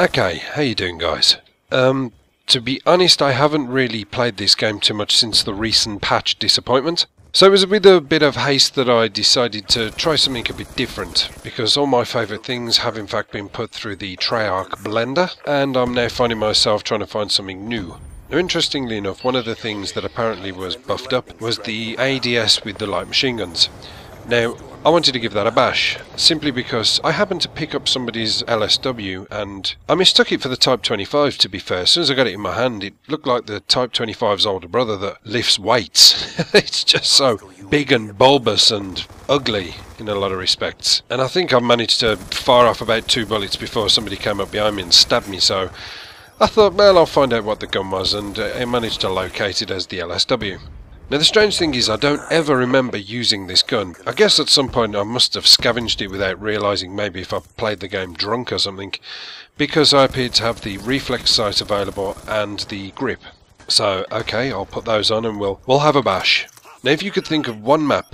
Okay, how you doing, guys? To be honest, I haven't really played this game too much since the recent patch disappointment. So it was with a bit of haste that I decided to try something a bit different, because all my favourite things have in fact been put through the Treyarch blender, and I'm now finding myself trying to find something new. Now, interestingly enough, one of the things that apparently was buffed up was the ADS with the light machine guns. Now, I wanted to give that a bash, simply because I happened to pick up somebody's LSW and I mistook it for the Type 25, to be fair. As soon as I got it in my hand, it looked like the Type 25's older brother that lifts weights. It's just so big and bulbous and ugly in a lot of respects. And I think I managed to fire off about 2 bullets before somebody came up behind me and stabbed me, so I thought, well, I'll find out what the gun was, and I managed to locate it as the LSW. Now the strange thing is I don't ever remember using this gun. I guess at some point I must have scavenged it without realising, maybe if I played the game drunk or something, because I appeared to have the reflex sight available and the grip. So okay, I'll put those on and we'll have a bash. Now if you could think of one map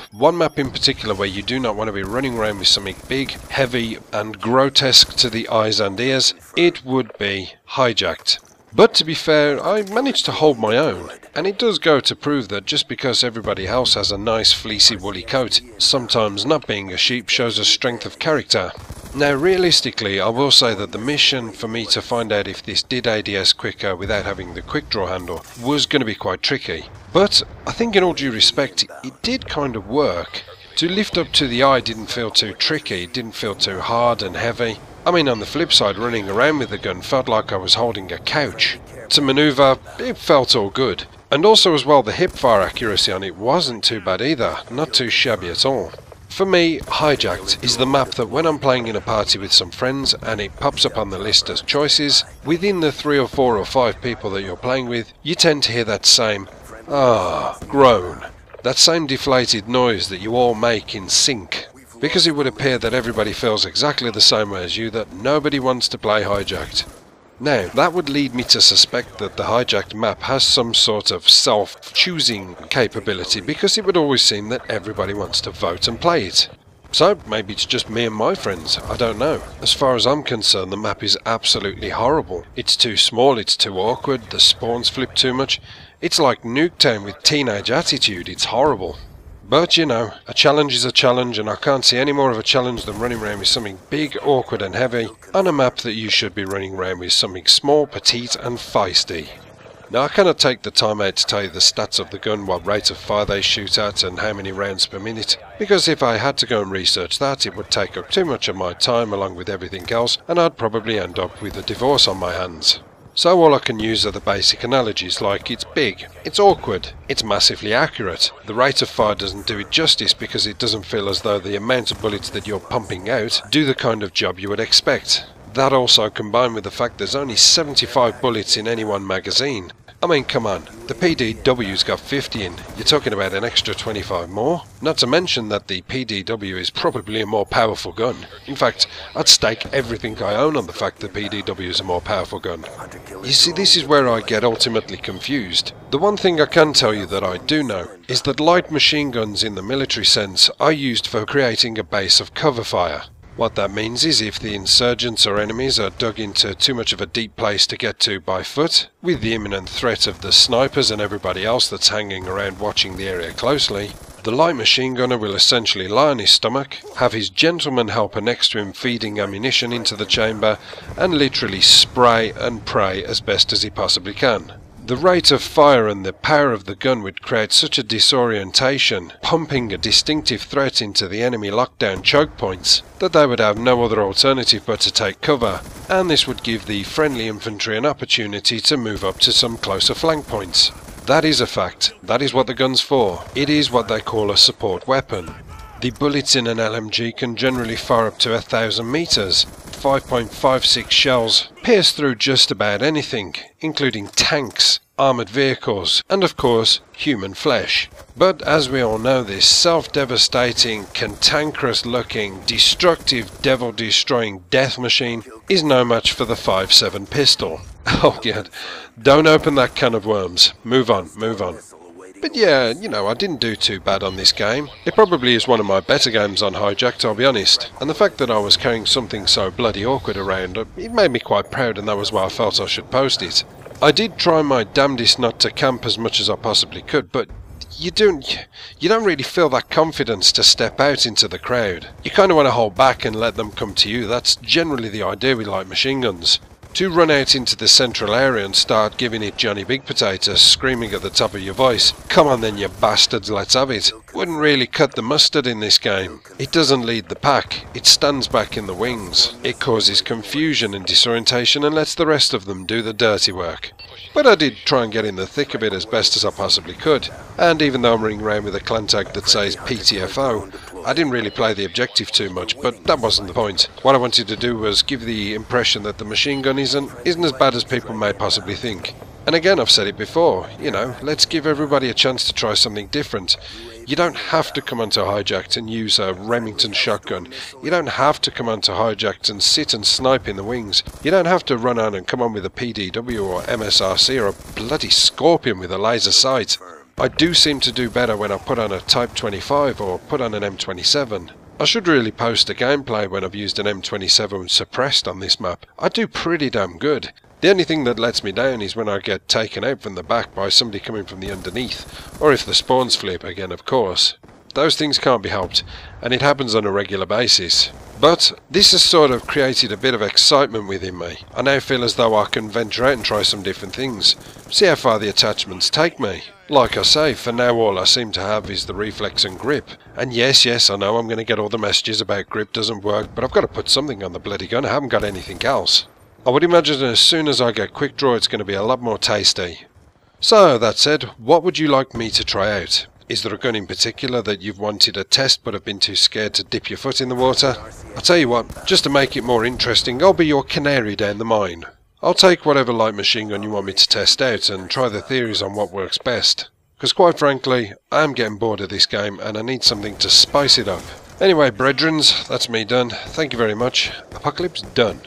in particular where you do not want to be running around with something big, heavy and grotesque to the eyes and ears, it would be Hijacked. But to be fair, I managed to hold my own, and it does go to prove that just because everybody else has a nice fleecy woolly coat, sometimes not being a sheep shows a strength of character. Now realistically, I will say that the mission for me to find out if this did ADS quicker without having the quick draw handle was going to be quite tricky. But I think in all due respect, it did kind of work. To lift up to the eye didn't feel too tricky, it didn't feel too hard and heavy. I mean, on the flip side, running around with the gun felt like I was holding a couch. To manoeuvre, it felt all good. And also as well, the hipfire accuracy on it wasn't too bad either, not too shabby at all. For me, Hijacked is the map that when I'm playing in a party with some friends and it pops up on the list as choices, within the 3 or 4 or 5 people that you're playing with, you tend to hear that same groan. That same deflated noise that you all make in sync. Because it would appear that everybody feels exactly the same way as you, that nobody wants to play Hijacked. Now, that would lead me to suspect that the Hijacked map has some sort of self-choosing capability, because it would always seem that everybody wants to vote and play it. So, maybe it's just me and my friends, I don't know. As far as I'm concerned, the map is absolutely horrible. It's too small, it's too awkward, the spawns flip too much. It's like Nuketown with teenage attitude, it's horrible. But, you know, a challenge is a challenge, and I can't see any more of a challenge than running around with something big, awkward and heavy on a map that you should be running around with something small, petite and feisty. Now, I cannot take the time out to tell you the stats of the gun, what rate of fire they shoot at and how many rounds per minute, because if I had to go and research that, it would take up too much of my time along with everything else, and I'd probably end up with a divorce on my hands. So all I can use are the basic analogies like it's big, it's awkward, it's massively accurate. The rate of fire doesn't do it justice because it doesn't feel as though the amount of bullets that you're pumping out do the kind of job you would expect. That also combined with the fact there's only 75 bullets in any one magazine. I mean, come on, the PDW's got 50 in, you're talking about an extra 25 more? Not to mention that the PDW is probably a more powerful gun. In fact, I'd stake everything I own on the fact that PDW is a more powerful gun. You see, this is where I get ultimately confused. The one thing I can tell you that I do know is that light machine guns in the military sense are used for creating a base of cover fire. What that means is if the insurgents or enemies are dug into too much of a deep place to get to by foot, with the imminent threat of the snipers and everybody else that's hanging around watching the area closely, the light machine gunner will essentially lie on his stomach, have his gentleman helper next to him feeding ammunition into the chamber, and literally spray and pray as best as he possibly can. The rate of fire and the power of the gun would create such a disorientation, pumping a distinctive threat into the enemy lockdown choke points, that they would have no other alternative but to take cover, and this would give the friendly infantry an opportunity to move up to some closer flank points. That is a fact. That is what the gun's for. It is what they call a support weapon. The bullets in an LMG can generally fire up to 1,000 meters. 5.56 shells pierce through just about anything, including tanks, armoured vehicles, and of course, human flesh. But as we all know, this self-devastating, cantankerous-looking, destructive, devil-destroying death machine is no match for the 5.7 pistol. Oh god, don't open that can of worms. Move on, move on. But yeah, you know, I didn't do too bad on this game. It probably is one of my better games on Hijacked, I'll be honest. And the fact that I was carrying something so bloody awkward around, it made me quite proud, and that was why I felt I should post it. I did try my damnedest not to camp as much as I possibly could, but you don't really feel that confidence to step out into the crowd. You kind of want to hold back and let them come to you. That's generally the idea with light machine guns. To run out into the central area and start giving it Johnny Big Potato, screaming at the top of your voice, "Come on then, you bastards, let's have it," wouldn't really cut the mustard in this game. It doesn't lead the pack, it stands back in the wings. It causes confusion and disorientation and lets the rest of them do the dirty work. But I did try and get in the thick of it as best as I possibly could, and even though I'm running around with a clan tag that says PTFO, I didn't really play the objective too much, but that wasn't the point. What I wanted to do was give the impression that the machine gun isn't as bad as people may possibly think. And again, I've said it before, you know, let's give everybody a chance to try something different. You don't have to come onto Hijacked and use a Remington shotgun. You don't have to come onto Hijacked and sit and snipe in the wings. You don't have to run on and come on with a PDW or MSRC or a bloody Scorpion with a laser sight. I do seem to do better when I put on a Type 25 or put on an M27. I should really post a gameplay when I've used an M27 suppressed on this map. I do pretty damn good. The only thing that lets me down is when I get taken out from the back by somebody coming from the underneath, or if the spawns flip again, of course. Those things can't be helped, and it happens on a regular basis. But this has sort of created a bit of excitement within me. I now feel as though I can venture out and try some different things, see how far the attachments take me. Like I say, for now all I seem to have is the reflex and grip. And yes, I know I'm going to get all the messages about grip doesn't work, but I've got to put something on the bloody gun. I haven't got anything else. I would imagine as soon as I get quick draw it's going to be a lot more tasty. So, that said, what would you like me to try out? Is there a gun in particular that you've wanted to test but have been too scared to dip your foot in the water? I'll tell you what, just to make it more interesting, I'll be your canary down the mine. I'll take whatever light machine gun you want me to test out and try the theories on what works best. Because quite frankly, I'm getting bored of this game and I need something to spice it up. Anyway, brethrens, that's me done. Thank you very much. Apocalypse done.